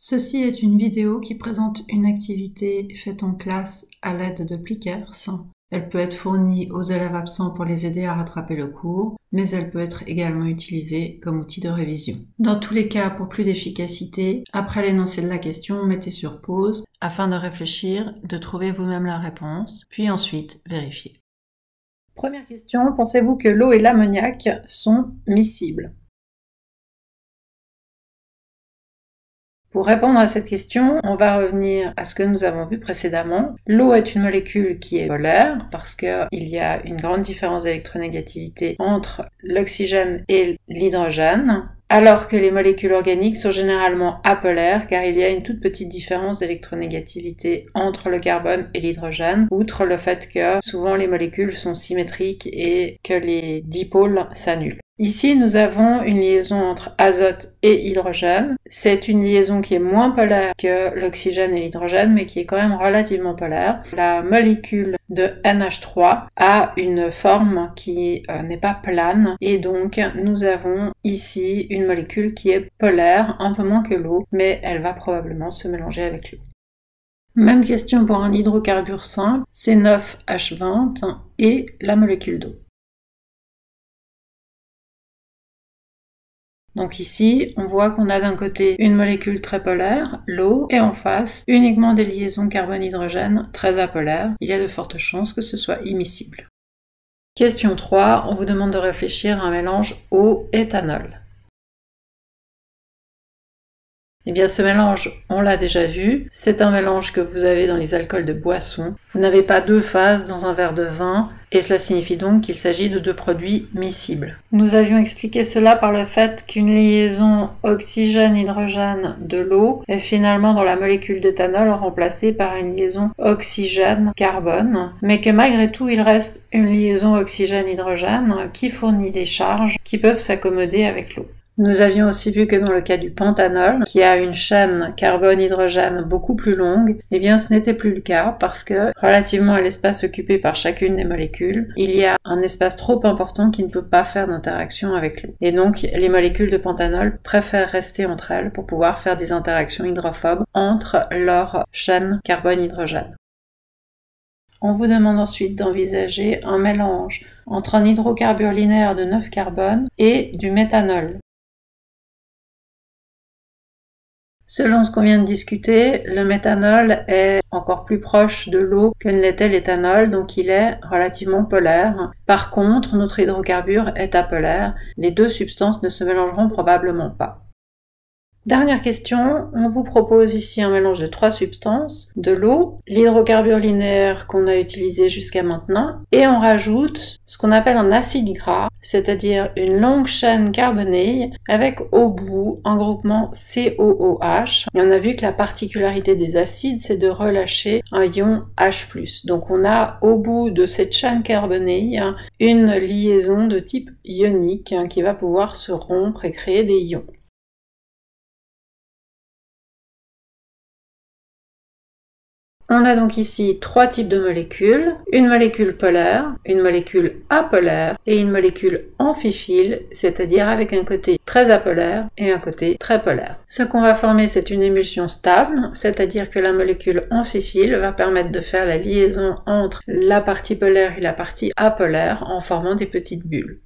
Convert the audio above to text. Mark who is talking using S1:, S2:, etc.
S1: Ceci est une vidéo qui présente une activité faite en classe à l'aide de Plickers. Elle peut être fournie aux élèves absents pour les aider à rattraper le cours, mais elle peut être également utilisée comme outil de révision. Dans tous les cas, pour plus d'efficacité, après l'énoncé de la question, mettez sur pause afin de réfléchir, de trouver vous-même la réponse, puis ensuite vérifier. Première question, pensez-vous que l'eau et l'ammoniac sont miscibles ? Pour répondre à cette question, on va revenir à ce que nous avons vu précédemment. L'eau est une molécule qui est polaire parce qu'il y a une grande différence d'électronégativité entre l'oxygène et l'hydrogène, alors que les molécules organiques sont généralement apolaires car il y a une toute petite différence d'électronégativité entre le carbone et l'hydrogène, outre le fait que souvent les molécules sont symétriques et que les dipôles s'annulent. Ici, nous avons une liaison entre azote et hydrogène. C'est une liaison qui est moins polaire que l'oxygène et l'hydrogène, mais qui est quand même relativement polaire. La molécule de NH3 a une forme qui n'est pas plane, et donc nous avons ici une molécule qui est polaire, un peu moins que l'eau, mais elle va probablement se mélanger avec l'eau. Même question pour un hydrocarbure simple, C9H20 et la molécule d'eau. Donc ici, on voit qu'on a d'un côté une molécule très polaire, l'eau, et en face, uniquement des liaisons carbone-hydrogène très apolaires. Il y a de fortes chances que ce soit immiscible. Question 3, on vous demande de réfléchir à un mélange eau-éthanol. Eh bien, ce mélange, on l'a déjà vu, c'est un mélange que vous avez dans les alcools de boisson. Vous n'avez pas deux phases dans un verre de vin, et cela signifie donc qu'il s'agit de deux produits miscibles. Nous avions expliqué cela par le fait qu'une liaison oxygène-hydrogène de l'eau est finalement dans la molécule d'éthanol remplacée par une liaison oxygène-carbone, mais que malgré tout, il reste une liaison oxygène-hydrogène qui fournit des charges qui peuvent s'accommoder avec l'eau. Nous avions aussi vu que dans le cas du pentanol, qui a une chaîne carbone-hydrogène beaucoup plus longue, eh bien ce n'était plus le cas parce que, relativement à l'espace occupé par chacune des molécules, il y a un espace trop important qui ne peut pas faire d'interaction avec l'eau. Et donc, les molécules de pentanol préfèrent rester entre elles pour pouvoir faire des interactions hydrophobes entre leurs chaînes carbone-hydrogène. On vous demande ensuite d'envisager un mélange entre un hydrocarbure linéaire de 9 carbones et du méthanol. Selon ce qu'on vient de discuter, le méthanol est encore plus proche de l'eau que ne l'était l'éthanol, donc il est relativement polaire. Par contre, notre hydrocarbure est apolaire. Les deux substances ne se mélangeront probablement pas. Dernière question, on vous propose ici un mélange de 3 substances, de l'eau, l'hydrocarbure linéaire qu'on a utilisé jusqu'à maintenant, et on rajoute ce qu'on appelle un acide gras, c'est-à-dire une longue chaîne carbonée avec au bout un groupement COOH. Et on a vu que la particularité des acides, c'est de relâcher un ion H+. Donc on a au bout de cette chaîne carbonée une liaison de type ionique qui va pouvoir se rompre et créer des ions. On a donc ici 3 types de molécules, une molécule polaire, une molécule apolaire et une molécule amphiphile, c'est-à-dire avec un côté très apolaire et un côté très polaire. Ce qu'on va former, c'est une émulsion stable, c'est-à-dire que la molécule amphiphile va permettre de faire la liaison entre la partie polaire et la partie apolaire en formant des petites bulles.